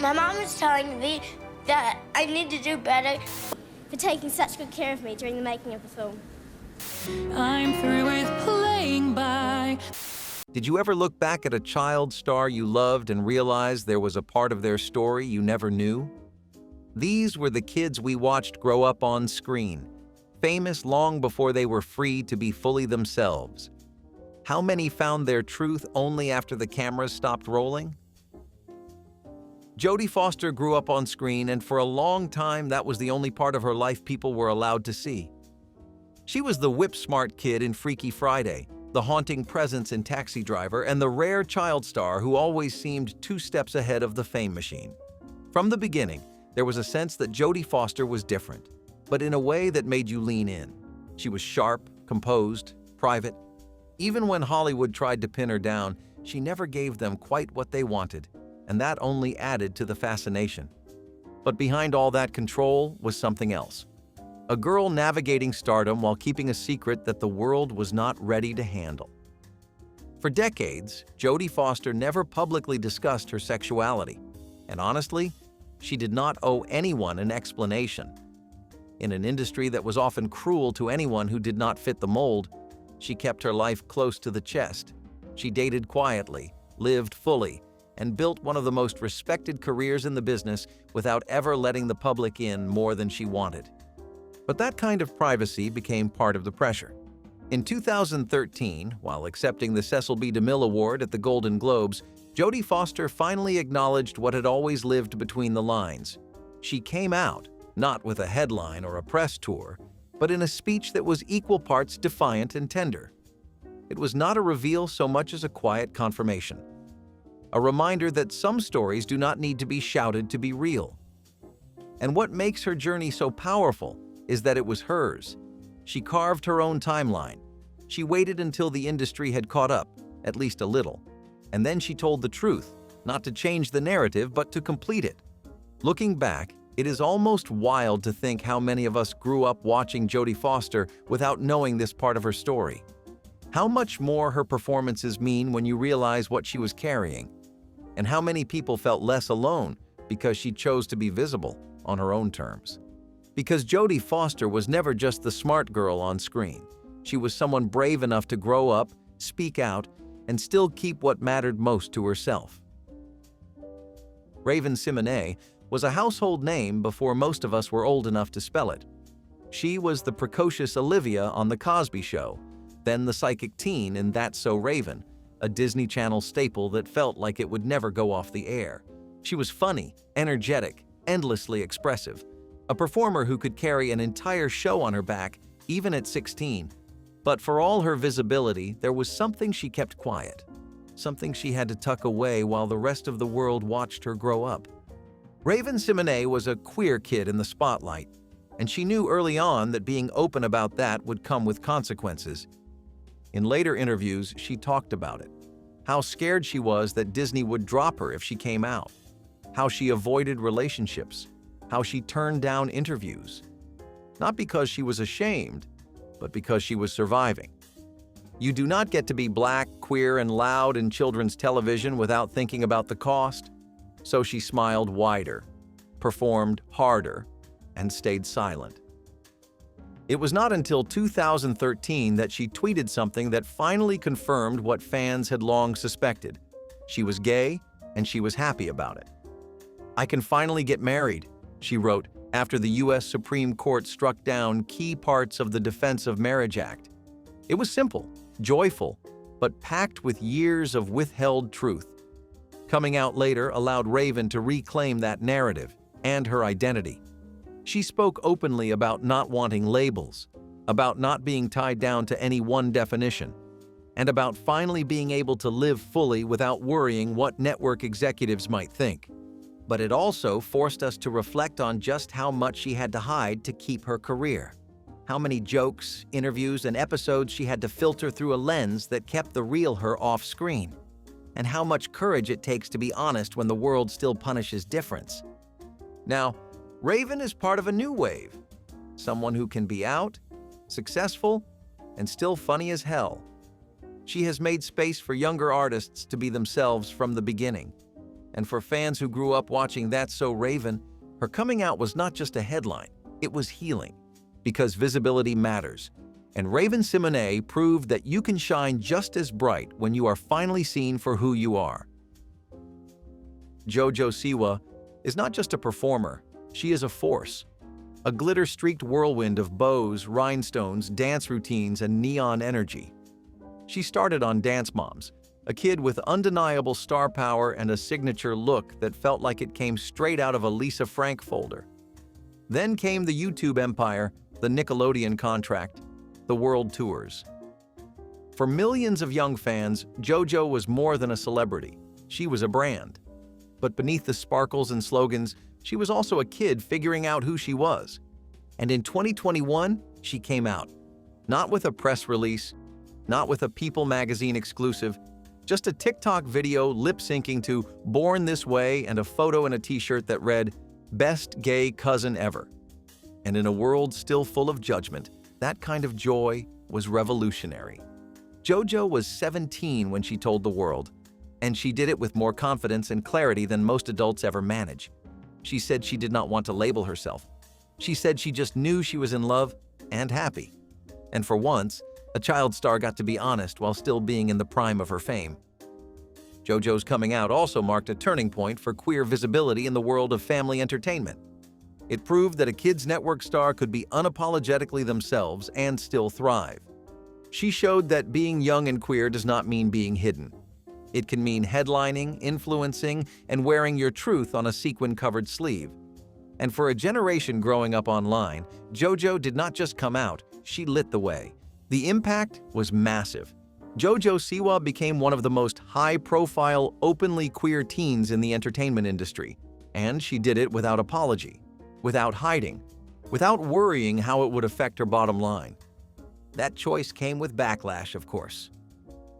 My mom was telling me that I need to do better. For taking such good care of me during the making of the film. I'm through with playing by. Did you ever look back at a child star you loved and realize there was a part of their story you never knew? These were the kids we watched grow up on screen, famous long before they were free to be fully themselves. How many found their truth only after the cameras stopped rolling? Jodie Foster grew up on screen, and for a long time that was the only part of her life people were allowed to see. She was the whip-smart kid in Freaky Friday, the haunting presence in Taxi Driver, and the rare child star who always seemed 2 steps ahead of the fame machine. From the beginning, there was a sense that Jodie Foster was different, but in a way that made you lean in. She was sharp, composed, private. Even when Hollywood tried to pin her down, she never gave them quite what they wanted, and that only added to the fascination. But behind all that control was something else. A girl navigating stardom while keeping a secret that the world was not ready to handle. For decades, Jodie Foster never publicly discussed her sexuality, and honestly, she did not owe anyone an explanation. In an industry that was often cruel to anyone who did not fit the mold, she kept her life close to the chest. She dated quietly, lived fully, and built one of the most respected careers in the business without ever letting the public in more than she wanted. But that kind of privacy became part of the pressure. In 2013, while accepting the Cecil B. DeMille Award at the Golden Globes, Jodie Foster finally acknowledged what had always lived between the lines. She came out, not with a headline or a press tour, but in a speech that was equal parts defiant and tender. It was not a reveal so much as a quiet confirmation. A reminder that some stories do not need to be shouted to be real. And what makes her journey so powerful is that it was hers. She carved her own timeline. She waited until the industry had caught up, at least a little. And then she told the truth, not to change the narrative, but to complete it. Looking back, it is almost wild to think how many of us grew up watching Jodie Foster without knowing this part of her story. How much more her performances mean when you realize what she was carrying, and how many people felt less alone because she chose to be visible on her own terms. Because Jodie Foster was never just the smart girl on screen. She was someone brave enough to grow up, speak out, and still keep what mattered most to herself. Raven-Symoné was a household name before most of us were old enough to spell it. She was the precocious Olivia on The Cosby Show, then the psychic teen in That's So Raven, a Disney Channel staple that felt like it would never go off the air. She was funny, energetic, endlessly expressive, a performer who could carry an entire show on her back, even at 16. But for all her visibility, there was something she kept quiet, something she had to tuck away while the rest of the world watched her grow up. Raven-Symoné was a queer kid in the spotlight, and she knew early on that being open about that would come with consequences. In later interviews, she talked about it. How scared she was that Disney would drop her if she came out. How she avoided relationships. How she turned down interviews. Not because she was ashamed, but because she was surviving. You do not get to be black, queer, and loud in children's television without thinking about the cost. So she smiled wider, performed harder, and stayed silent. It was not until 2013 that she tweeted something that finally confirmed what fans had long suspected. She was gay, and she was happy about it. "I can finally get married," she wrote after the U.S. Supreme Court struck down key parts of the Defense of Marriage Act. It was simple, joyful, but packed with years of withheld truth. Coming out later allowed Raven to reclaim that narrative and her identity. She spoke openly about not wanting labels, about not being tied down to any one definition, and about finally being able to live fully without worrying what network executives might think. But it also forced us to reflect on just how much she had to hide to keep her career. How many jokes, interviews, and episodes she had to filter through a lens that kept the real her off screen. And how much courage it takes to be honest when the world still punishes difference. Now, Raven is part of a new wave. Someone who can be out, successful, and still funny as hell. She has made space for younger artists to be themselves from the beginning. And for fans who grew up watching That's So Raven, her coming out was not just a headline, it was healing. Because visibility matters. And Raven-Symoné proved that you can shine just as bright when you are finally seen for who you are. Jojo Siwa is not just a performer, she is a force. A glitter-streaked whirlwind of bows, rhinestones, dance routines, and neon energy. She started on Dance Moms, a kid with undeniable star power and a signature look that felt like it came straight out of a Lisa Frank folder. Then came the YouTube empire, the Nickelodeon contract, the world tours. For millions of young fans, JoJo was more than a celebrity. She was a brand. But beneath the sparkles and slogans, she was also a kid figuring out who she was. And in 2021, she came out. Not with a press release, not with a People magazine exclusive, just a TikTok video lip-syncing to Born This Way and a photo in a t-shirt that read, "Best gay cousin ever." And in a world still full of judgment, that kind of joy was revolutionary. JoJo was 17 when she told the world, and she did it with more confidence and clarity than most adults ever manage. She said she did not want to label herself. She said she just knew she was in love and happy. And for once, a child star got to be honest while still being in the prime of her fame. JoJo's coming out also marked a turning point for queer visibility in the world of family entertainment. It proved that a kids' network star could be unapologetically themselves and still thrive. She showed that being young and queer does not mean being hidden. It can mean headlining, influencing, and wearing your truth on a sequin-covered sleeve. And for a generation growing up online, JoJo did not just come out, she lit the way. The impact was massive. Jojo Siwa became one of the most high-profile, openly queer teens in the entertainment industry. And she did it without apology, without hiding, without worrying how it would affect her bottom line. That choice came with backlash, of course.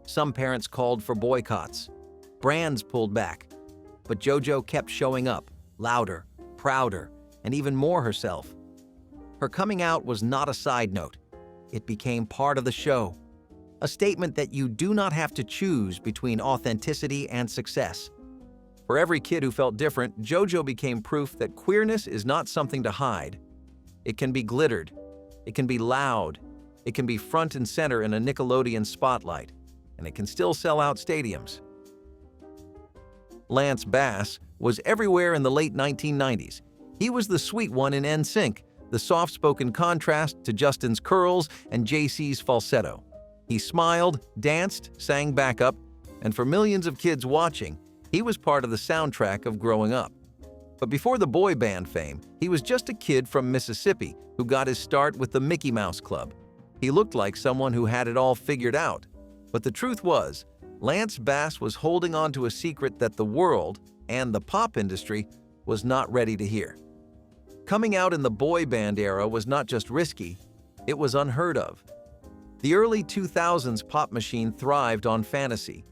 Some parents called for boycotts. Brands pulled back. But JoJo kept showing up, louder, prouder, and even more herself. Her coming out was not a side note. It became part of the show. A statement that you do not have to choose between authenticity and success. For every kid who felt different, JoJo became proof that queerness is not something to hide. It can be glittered. It can be loud. It can be front and center in a Nickelodeon spotlight. And it can still sell out stadiums. Lance Bass was everywhere in the late 1990s. He was the sweet one in NSYNC, the soft-spoken contrast to Justin's curls and JC's falsetto. He smiled, danced, sang backup, and for millions of kids watching, he was part of the soundtrack of growing up. But before the boy band fame, he was just a kid from Mississippi who got his start with the Mickey Mouse Club. He looked like someone who had it all figured out. But the truth was, Lance Bass was holding on to a secret that the world and the pop industry was not ready to hear. Coming out in the boy band era was not just risky, it was unheard of. The early 2000s pop machine thrived on fantasy.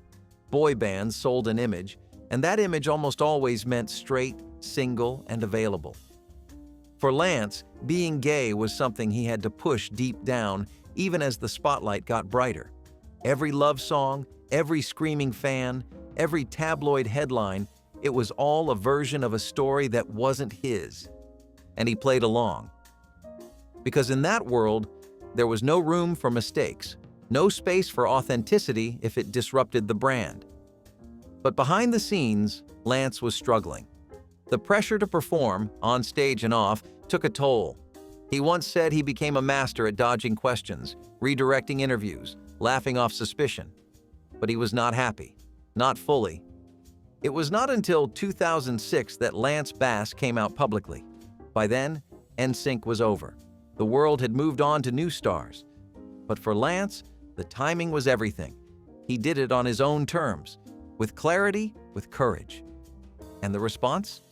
Boy bands sold an image, and that image almost always meant straight, single, and available. For Lance, being gay was something he had to push deep down, even as the spotlight got brighter. Every love song, every screaming fan, every tabloid headline, it was all a version of a story that wasn't his. And he played along. Because in that world, there was no room for mistakes, no space for authenticity if it disrupted the brand. But behind the scenes, Lance was struggling. The pressure to perform, on stage and off, took a toll. He once said he became a master at dodging questions, redirecting interviews, laughing off suspicion. But he was not happy, not fully. It was not until 2006 that Lance Bass came out publicly. By then, NSYNC was over. The world had moved on to new stars. But for Lance, the timing was everything. He did it on his own terms, with clarity, with courage. And the response?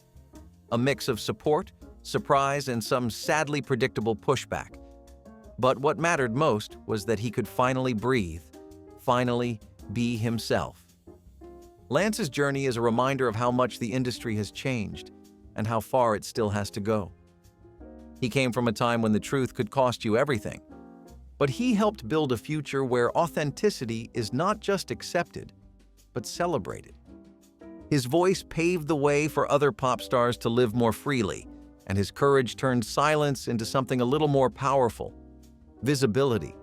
A mix of support, surprise, and some sadly predictable pushback. But what mattered most was that he could finally breathe, finally be himself. Lance's journey is a reminder of how much the industry has changed and how far it still has to go. He came from a time when the truth could cost you everything, but he helped build a future where authenticity is not just accepted, but celebrated. His voice paved the way for other pop stars to live more freely, and his courage turned silence into something a little more powerful: visibility.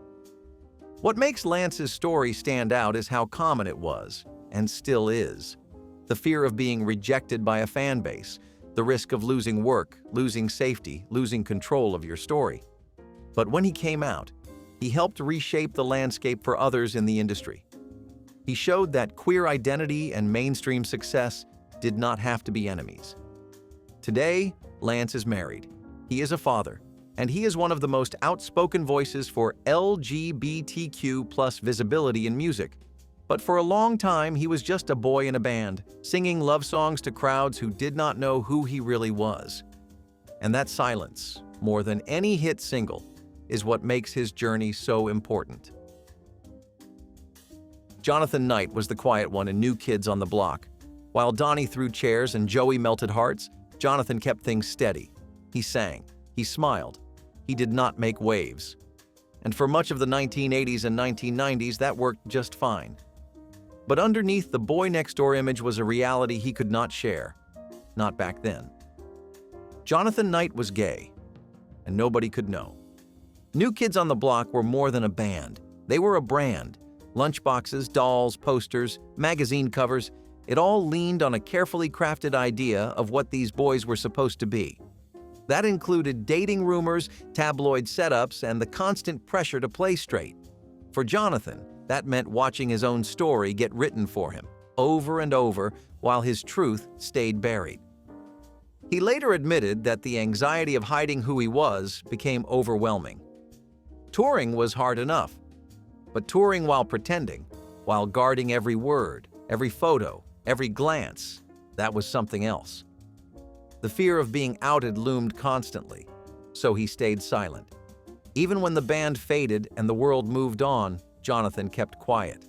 What makes Lance's story stand out is how common it was, and still is. The fear of being rejected by a fan base, the risk of losing work, losing safety, losing control of your story. But when he came out, he helped reshape the landscape for others in the industry. He showed that queer identity and mainstream success did not have to be enemies. Today, Lance is married. He is a father, and he is one of the most outspoken voices for LGBTQ+ visibility in music. But for a long time, he was just a boy in a band, singing love songs to crowds who did not know who he really was. And that silence, more than any hit single, is what makes his journey so important. Jonathan Knight was the quiet one in New Kids on the Block. While Donnie threw chairs and Joey melted hearts, Jonathan kept things steady. He sang, he smiled, he did not make waves. And for much of the 1980s and 1990s, that worked just fine. But underneath the boy next door image was a reality he could not share. Not back then. Jonathan Knight was gay, and nobody could know. New Kids on the Block were more than a band. They were a brand. Lunchboxes, dolls, posters, magazine covers, it all leaned on a carefully crafted idea of what these boys were supposed to be. That included dating rumors, tabloid setups, and the constant pressure to play straight. For Jonathan, that meant watching his own story get written for him, over and over, while his truth stayed buried. He later admitted that the anxiety of hiding who he was became overwhelming. Touring was hard enough, but touring while pretending, while guarding every word, every photo, every glance, that was something else. The fear of being outed loomed constantly, so he stayed silent. Even when the band faded and the world moved on, Jonathan kept quiet.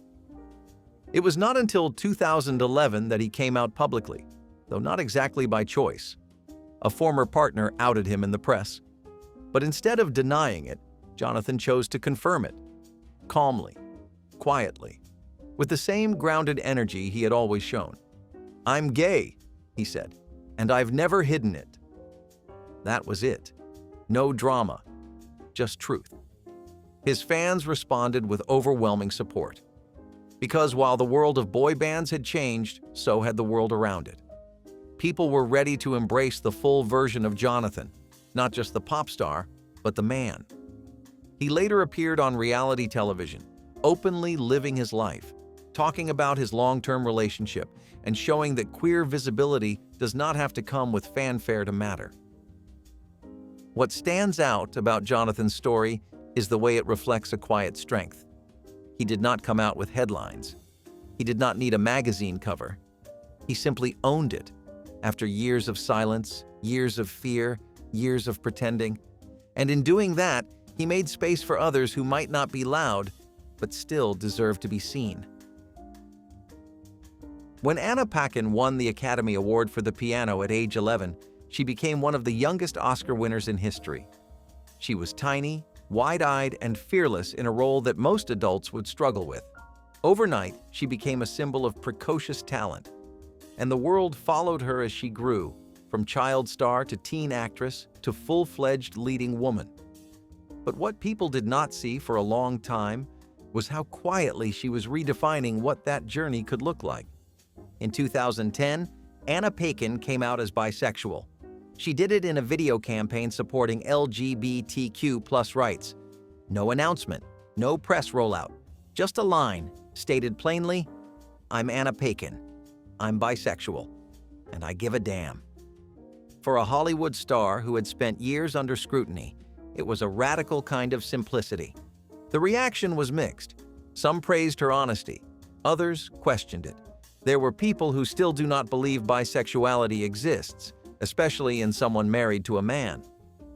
It was not until 2011 that he came out publicly, though not exactly by choice. A former partner outed him in the press. But instead of denying it, Jonathan chose to confirm it. Calmly, quietly, with the same grounded energy he had always shown. "I'm gay," he said, "and I've never hidden it." That was it. No drama, just truth. His fans responded with overwhelming support. Because while the world of boy bands had changed, so had the world around it. People were ready to embrace the full version of Jonathan, not just the pop star, but the man. He later appeared on reality television, openly living his life, talking about his long-term relationship and showing that queer visibility does not have to come with fanfare to matter. What stands out about Jonathan's story is the way it reflects a quiet strength. He did not come out with headlines. He did not need a magazine cover. He simply owned it. After years of silence, years of fear, years of pretending. And in doing that, he made space for others who might not be loud, but still deserve to be seen. When Anna Paquin won the Academy Award for the piano at age 11, she became one of the youngest Oscar winners in history. She was tiny, wide-eyed, and fearless in a role that most adults would struggle with. Overnight, she became a symbol of precocious talent, and the world followed her as she grew, from child star to teen actress to full-fledged leading woman. But what people did not see for a long time was how quietly she was redefining what that journey could look like. In 2010, Anna Paquin came out as bisexual. She did it in a video campaign supporting LGBTQ+ rights. No announcement, no press rollout, just a line stated plainly, "I'm Anna Paquin. I'm bisexual, and I give a damn." For a Hollywood star who had spent years under scrutiny, it was a radical kind of simplicity. The reaction was mixed. Some praised her honesty, others questioned it. There were people who still do not believe bisexuality exists, especially in someone married to a man.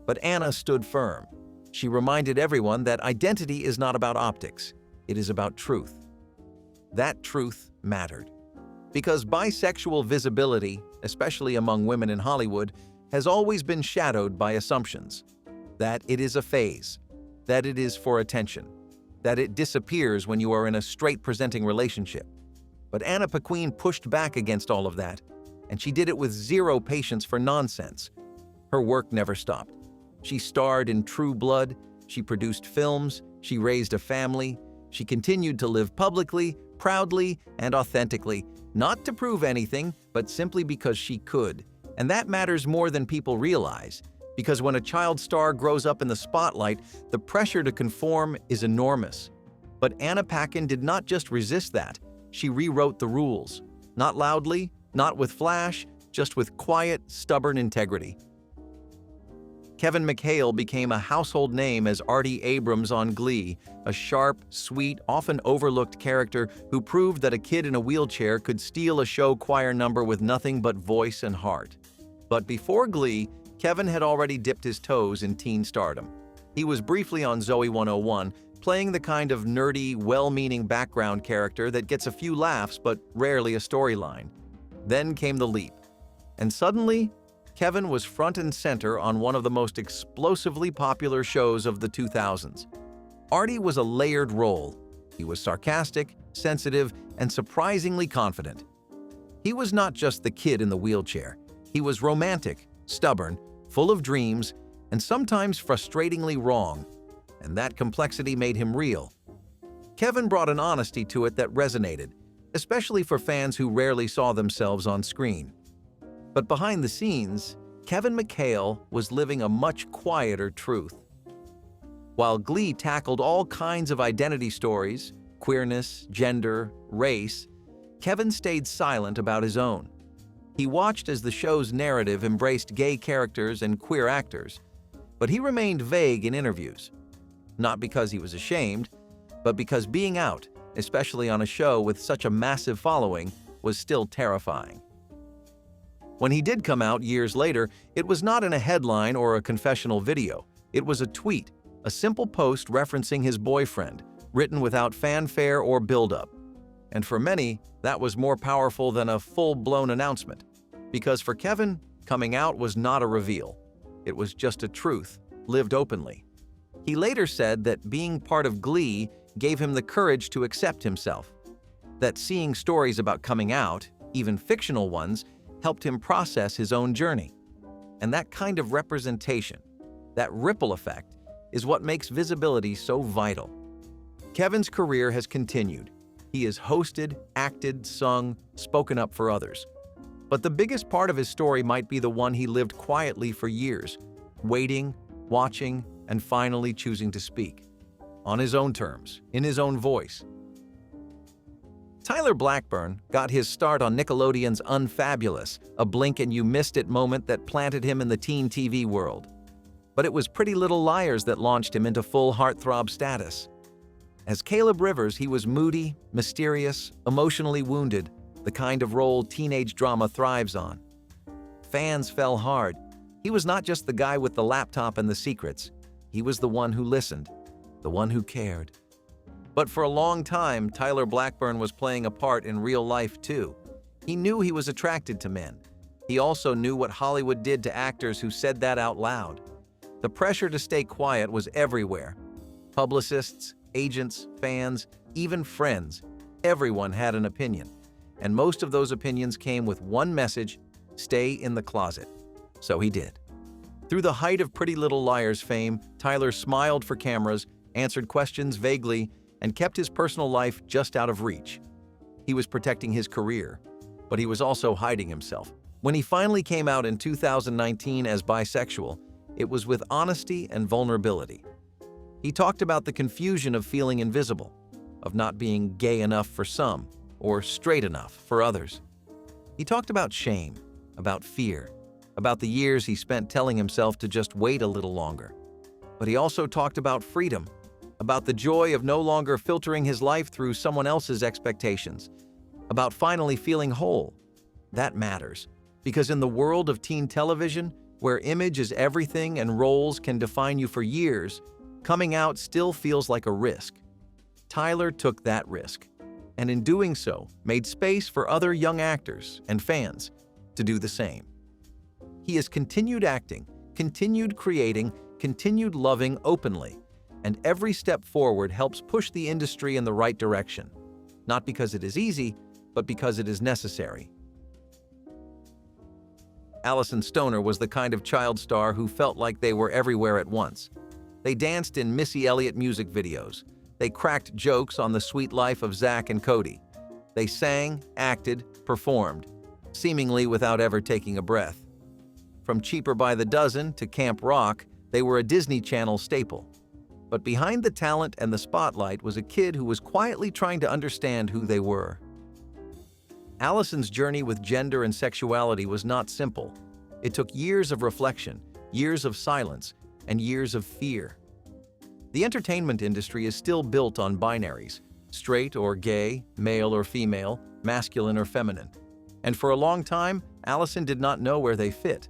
But Anna stood firm. She reminded everyone that identity is not about optics, it is about truth. That truth mattered. Because bisexual visibility, especially among women in Hollywood, has always been shadowed by assumptions. That it is a phase, that it is for attention, that it disappears when you are in a straight-presenting relationship. But Anna Paquin pushed back against all of that, and she did it with zero patience for nonsense. Her work never stopped. She starred in True Blood, she produced films, she raised a family, she continued to live publicly, proudly, and authentically, not to prove anything, but simply because she could. And that matters more than people realize, because when a child star grows up in the spotlight, the pressure to conform is enormous. But Anna Paquin did not just resist that, she rewrote the rules. Not loudly, not with flash, just with quiet, stubborn integrity. Kevin McHale became a household name as Artie Abrams on Glee, a sharp, sweet, often overlooked character who proved that a kid in a wheelchair could steal a show choir number with nothing but voice and heart. But before Glee, Kevin had already dipped his toes in teen stardom. He was briefly on Zoe 101, playing the kind of nerdy, well-meaning background character that gets a few laughs but rarely a storyline. Then came the leap. And suddenly, Kevin was front and center on one of the most explosively popular shows of the 2000s. Artie was a layered role. He was sarcastic, sensitive, and surprisingly confident. He was not just the kid in the wheelchair. He was romantic, stubborn, full of dreams, and sometimes frustratingly wrong. And that complexity made him real. Kevin brought an honesty to it that resonated, especially for fans who rarely saw themselves on screen. But behind the scenes, Kevin McHale was living a much quieter truth. While Glee tackled all kinds of identity stories, queerness, gender, race, Kevin stayed silent about his own. He watched as the show's narrative embraced gay characters and queer actors, but he remained vague in interviews. Not because he was ashamed, but because being out, especially on a show with such a massive following, was still terrifying. When he did come out years later, it was not in a headline or a confessional video. It was a tweet, a simple post referencing his boyfriend, written without fanfare or buildup. And for many, that was more powerful than a full-blown announcement. Because for Kevin, coming out was not a reveal. It was just a truth, lived openly. He later said that being part of Glee gave him the courage to accept himself. That seeing stories about coming out, even fictional ones, helped him process his own journey. And that kind of representation, that ripple effect, is what makes visibility so vital. Kevin's career has continued. He has hosted, acted, sung, spoken up for others. But the biggest part of his story might be the one he lived quietly for years, waiting, watching, and finally choosing to speak. On his own terms, in his own voice. Tyler Blackburn got his start on Nickelodeon's Unfabulous, a blink-and-you-missed-it moment that planted him in the teen TV world. But it was Pretty Little Liars that launched him into full heartthrob status. As Caleb Rivers, he was moody, mysterious, emotionally wounded, the kind of role teenage drama thrives on. Fans fell hard. He was not just the guy with the laptop and the secrets. He was the one who listened, the one who cared. But for a long time, Tyler Blackburn was playing a part in real life too. He knew he was attracted to men. He also knew what Hollywood did to actors who said that out loud. The pressure to stay quiet was everywhere. Publicists, agents, fans, even friends, everyone had an opinion. And most of those opinions came with one message: stay in the closet. So he did. Through the height of Pretty Little Liars fame, Tyler smiled for cameras, answered questions vaguely, and kept his personal life just out of reach. He was protecting his career, but he was also hiding himself. When he finally came out in 2019 as bisexual, it was with honesty and vulnerability. He talked about the confusion of feeling invisible, of not being gay enough for some, or straight enough for others. He talked about shame, about fear, about the years he spent telling himself to just wait a little longer. But he also talked about freedom, about the joy of no longer filtering his life through someone else's expectations, about finally feeling whole. That matters, because in the world of teen television, where image is everything and roles can define you for years, coming out still feels like a risk. Tyler took that risk, and in doing so, made space for other young actors and fans to do the same. He has continued acting, continued creating, continued loving openly, and every step forward helps push the industry in the right direction. Not because it is easy, but because it is necessary. Allison Stoner was the kind of child star who felt like they were everywhere at once. They danced in Missy Elliott music videos. They cracked jokes on the sweet life of Zach and Cody. They sang, acted, performed, seemingly without ever taking a breath. From Cheaper by the Dozen to Camp Rock, they were a Disney Channel staple. But behind the talent and the spotlight was a kid who was quietly trying to understand who they were. Allison's journey with gender and sexuality was not simple. It took years of reflection, years of silence, and years of fear. The entertainment industry is still built on binaries: straight or gay, male or female, masculine or feminine. And for a long time, Allison did not know where they fit.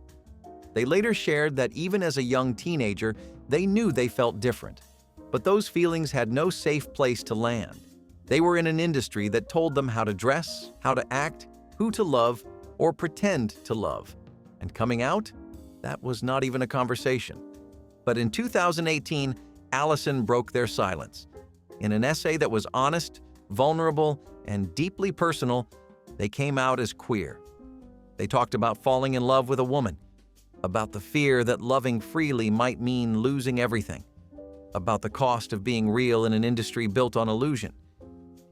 They later shared that even as a young teenager, they knew they felt different. But those feelings had no safe place to land. They were in an industry that told them how to dress, how to act, who to love, or pretend to love. And coming out? That was not even a conversation. But in 2018, Allison broke their silence. In an essay that was honest, vulnerable, and deeply personal, they came out as queer. They talked about falling in love with a woman, about the fear that loving freely might mean losing everything, about the cost of being real in an industry built on illusion.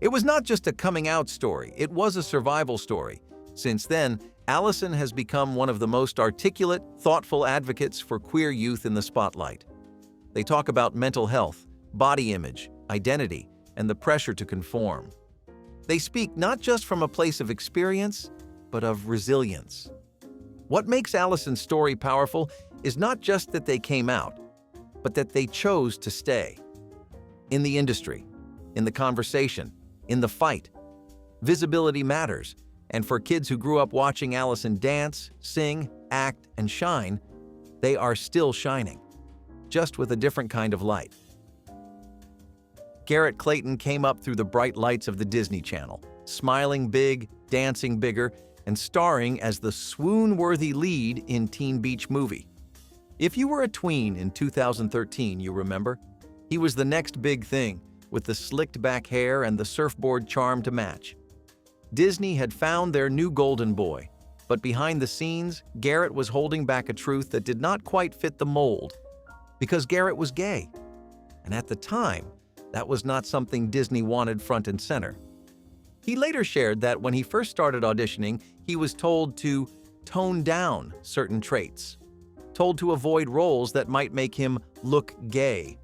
It was not just a coming out story, it was a survival story. Since then, Allison has become one of the most articulate, thoughtful advocates for queer youth in the spotlight. They talk about mental health, body image, identity, and the pressure to conform. They speak not just from a place of experience, but of resilience. What makes Allison's story powerful is not just that they came out, but that they chose to stay. In the industry, in the conversation, in the fight, visibility matters, and for kids who grew up watching Allison dance, sing, act, and shine, they are still shining, just with a different kind of light. Garrett Clayton came up through the bright lights of the Disney Channel, smiling big, dancing bigger, and starring as the swoon-worthy lead in Teen Beach Movie. If you were a tween in 2013, you remember, he was the next big thing, with the slicked-back hair and the surfboard charm to match. Disney had found their new golden boy, but behind the scenes, Garrett was holding back a truth that did not quite fit the mold, because Garrett was gay. And at the time, that was not something Disney wanted front and center. He later shared that when he first started auditioning, he was told to tone down certain traits, told to avoid roles that might make him look gay.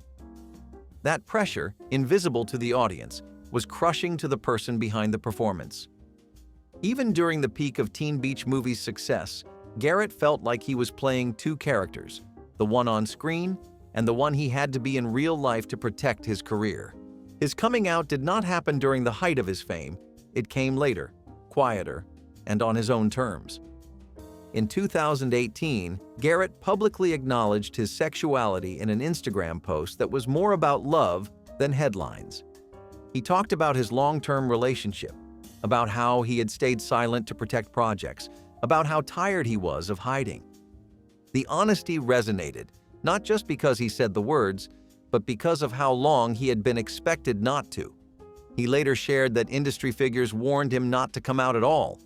That pressure, invisible to the audience, was crushing to the person behind the performance. Even during the peak of Teen Beach Movie's success, Garrett felt like he was playing two characters, the one on screen and the one he had to be in real life to protect his career. His coming out did not happen during the height of his fame. It came later, quieter, and on his own terms. In 2018, Garrett publicly acknowledged his sexuality in an Instagram post that was more about love than headlines. He talked about his long-term relationship, about how he had stayed silent to protect projects, about how tired he was of hiding. The honesty resonated, not just because he said the words, but because of how long he had been expected not to. He later shared that industry figures warned him not to come out at all.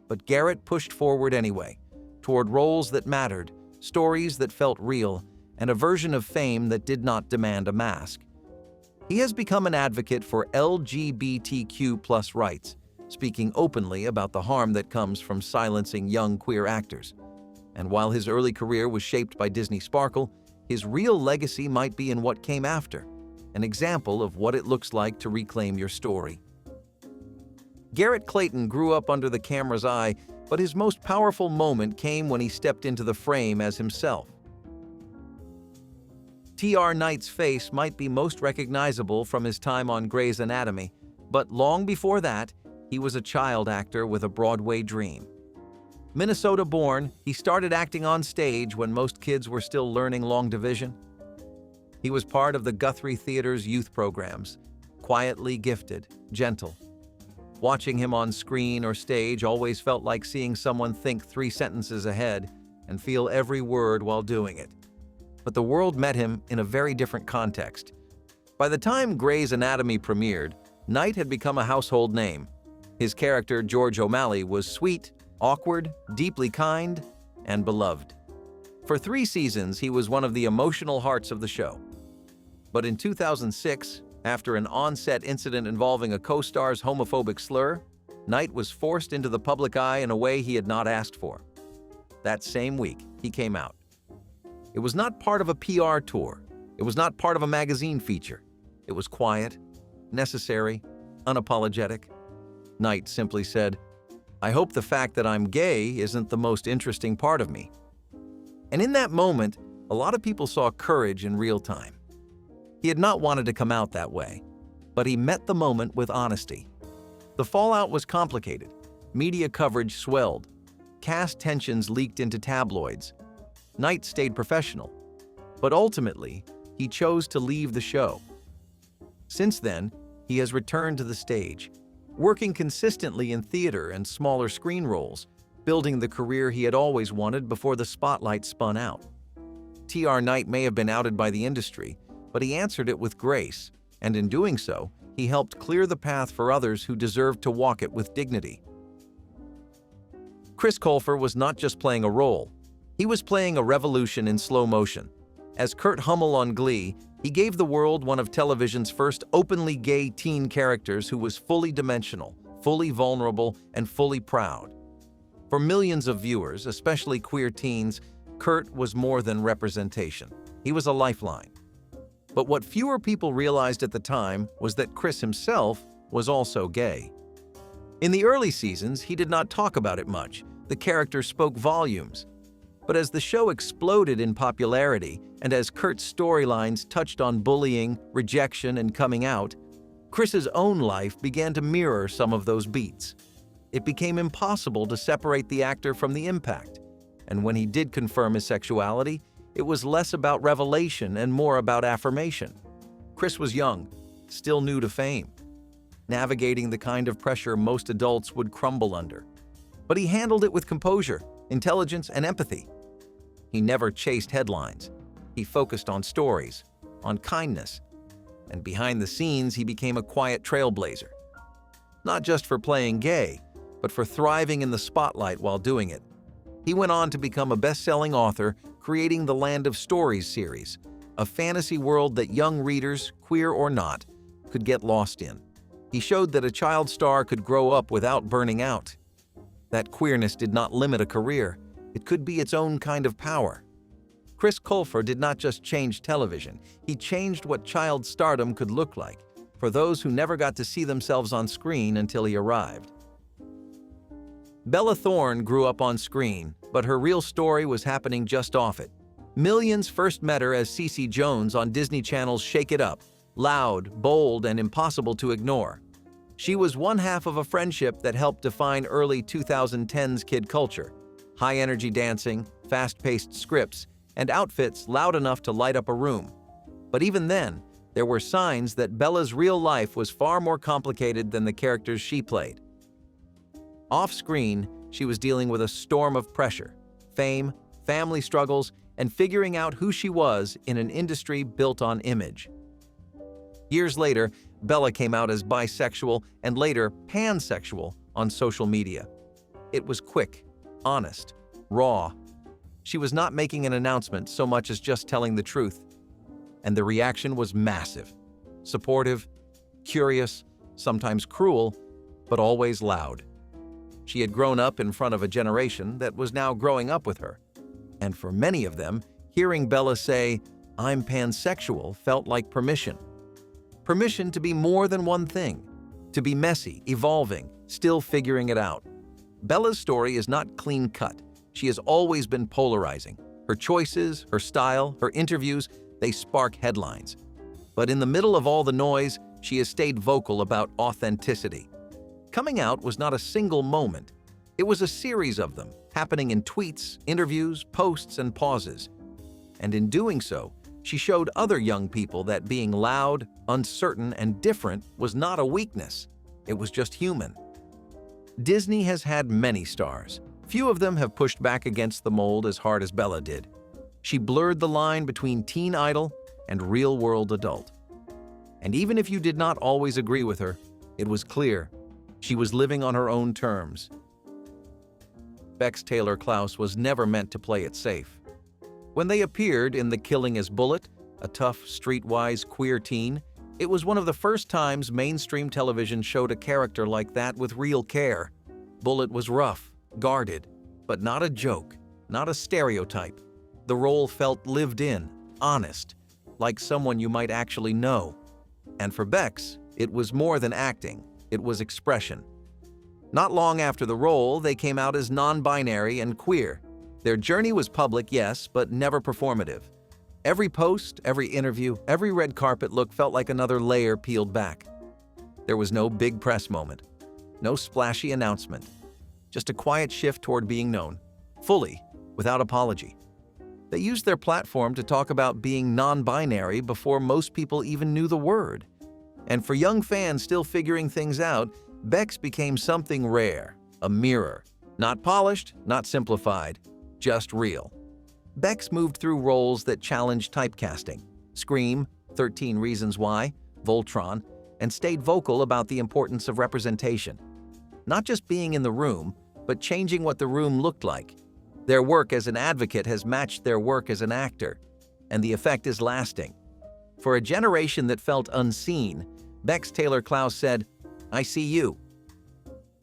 But Garrett pushed forward anyway, toward roles that mattered, stories that felt real, and a version of fame that did not demand a mask. He has become an advocate for LGBTQ+ rights, speaking openly about the harm that comes from silencing young queer actors. And while his early career was shaped by Disney Sparkle, his real legacy might be in what came after, an example of what it looks like to reclaim your story. Garrett Clayton grew up under the camera's eye, but his most powerful moment came when he stepped into the frame as himself. T.R. Knight's face might be most recognizable from his time on Grey's Anatomy, but long before that, he was a child actor with a Broadway dream. Minnesota-born, he started acting on stage when most kids were still learning long division. He was part of the Guthrie Theater's youth programs, quietly gifted, gentle. Watching him on screen or stage always felt like seeing someone think 3 sentences ahead and feel every word while doing it. But the world met him in a very different context. By the time Grey's Anatomy premiered, Knight had become a household name. His character, George O'Malley, was sweet, awkward, deeply kind, and beloved. For 3 seasons, he was one of the emotional hearts of the show. But in 2006, after an on-set incident involving a co-star's homophobic slur, Knight was forced into the public eye in a way he had not asked for. That same week, he came out. It was not part of a PR tour. It was not part of a magazine feature. It was quiet, necessary, unapologetic. Knight simply said, "I hope the fact that I'm gay isn't the most interesting part of me." And in that moment, a lot of people saw courage in real time. He had not wanted to come out that way, but he met the moment with honesty. The fallout was complicated. Media coverage swelled. Cast tensions leaked into tabloids. Knight stayed professional, but ultimately, he chose to leave the show. Since then, he has returned to the stage, working consistently in theater and smaller screen roles, building the career he had always wanted before the spotlight spun out. T.R. Knight may have been outed by the industry, but he answered it with grace, and in doing so, he helped clear the path for others who deserved to walk it with dignity. Chris Colfer was not just playing a role, he was playing a revolution in slow motion. As Kurt Hummel on Glee, he gave the world one of television's first openly gay teen characters who was fully dimensional, fully vulnerable, and fully proud. For millions of viewers, especially queer teens, Kurt was more than representation. He was a lifeline. But what fewer people realized at the time was that Chris himself was also gay. In the early seasons, he did not talk about it much. The character spoke volumes. But as the show exploded in popularity, and as Kurt's storylines touched on bullying, rejection, and coming out, Chris's own life began to mirror some of those beats. It became impossible to separate the actor from the impact, and when he did confirm his sexuality, it was less about revelation and more about affirmation. Chris was young, still new to fame, navigating the kind of pressure most adults would crumble under. But he handled it with composure, intelligence, and empathy. He never chased headlines. He focused on stories, on kindness, and behind the scenes he became a quiet trailblazer. Not just for playing gay, but for thriving in the spotlight while doing it. He went on to become a best-selling author, creating the Land of Stories series, a fantasy world that young readers, queer or not, could get lost in. He showed that a child star could grow up without burning out. That queerness did not limit a career. It could be its own kind of power. Chris Colfer did not just change television, he changed what child stardom could look like for those who never got to see themselves on screen until he arrived. Bella Thorne grew up on screen, but her real story was happening just off it. Millions first met her as Cece Jones on Disney Channel's Shake It Up, loud, bold, and impossible to ignore. She was one half of a friendship that helped define early 2010s kid culture. High-energy dancing, fast-paced scripts, and outfits loud enough to light up a room. But even then, there were signs that Bella's real life was far more complicated than the characters she played. Off-screen, she was dealing with a storm of pressure, fame, family struggles, and figuring out who she was in an industry built on image. Years later, Bella came out as bisexual and later pansexual on social media. It was quick, honest, raw. She was not making an announcement so much as just telling the truth. And the reaction was massive, supportive, curious, sometimes cruel, but always loud. She had grown up in front of a generation that was now growing up with her. And for many of them, hearing Bella say, "I'm pansexual," felt like permission. Permission to be more than one thing, to be messy, evolving, still figuring it out. Bella's story is not clean-cut. She has always been polarizing. Her choices, her style, her interviews, they spark headlines. But in the middle of all the noise, she has stayed vocal about authenticity. Coming out was not a single moment. It was a series of them, happening in tweets, interviews, posts, and pauses. And in doing so, she showed other young people that being loud, uncertain, and different was not a weakness. It was just human. Disney has had many stars. Few of them have pushed back against the mold as hard as Bella did. She blurred the line between teen idol and real-world adult. And even if you did not always agree with her, it was clear She was living on her own terms. Beex Taylor Klaus was never meant to play it safe. When they appeared in The Killing Is Bullet, a tough, streetwise queer teen, it was one of the first times mainstream television showed a character like that with real care. Bullet was rough, guarded, but not a joke, not a stereotype. The role felt lived in, honest, like someone you might actually know. And for Beex, it was more than acting, it was expression. Not long after the role, they came out as non-binary and queer. Their journey was public, yes, but never performative. Every post, every interview, every red carpet look felt like another layer peeled back. There was no big press moment, no splashy announcement, just a quiet shift toward being known, fully, without apology. They used their platform to talk about being non-binary before most people even knew the word. And for young fans still figuring things out, Beex became something rare, a mirror. Not polished, not simplified, just real. Beex moved through roles that challenged typecasting, Scream, 13 Reasons Why, Voltron, and stayed vocal about the importance of representation. Not just being in the room, but changing what the room looked like. Their work as an advocate has matched their work as an actor, and the effect is lasting. For a generation that felt unseen, Beex Taylor Klaus said, "I see you."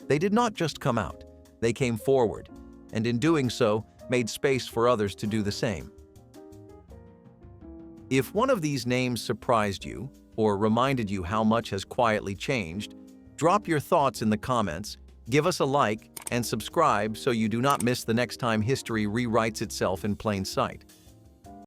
They did not just come out, they came forward, and in doing so, made space for others to do the same. If one of these names surprised you, or reminded you how much has quietly changed, drop your thoughts in the comments, give us a like, and subscribe so you do not miss the next time history rewrites itself in plain sight.